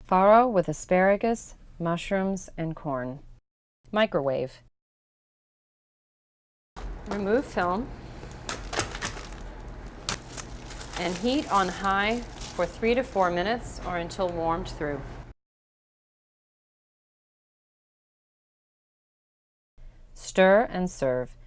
Farro with asparagus, mushrooms, and corn. Microwave. Remove film and heat on high for 3 to 4 minutes or until warmed through. Stir and serve.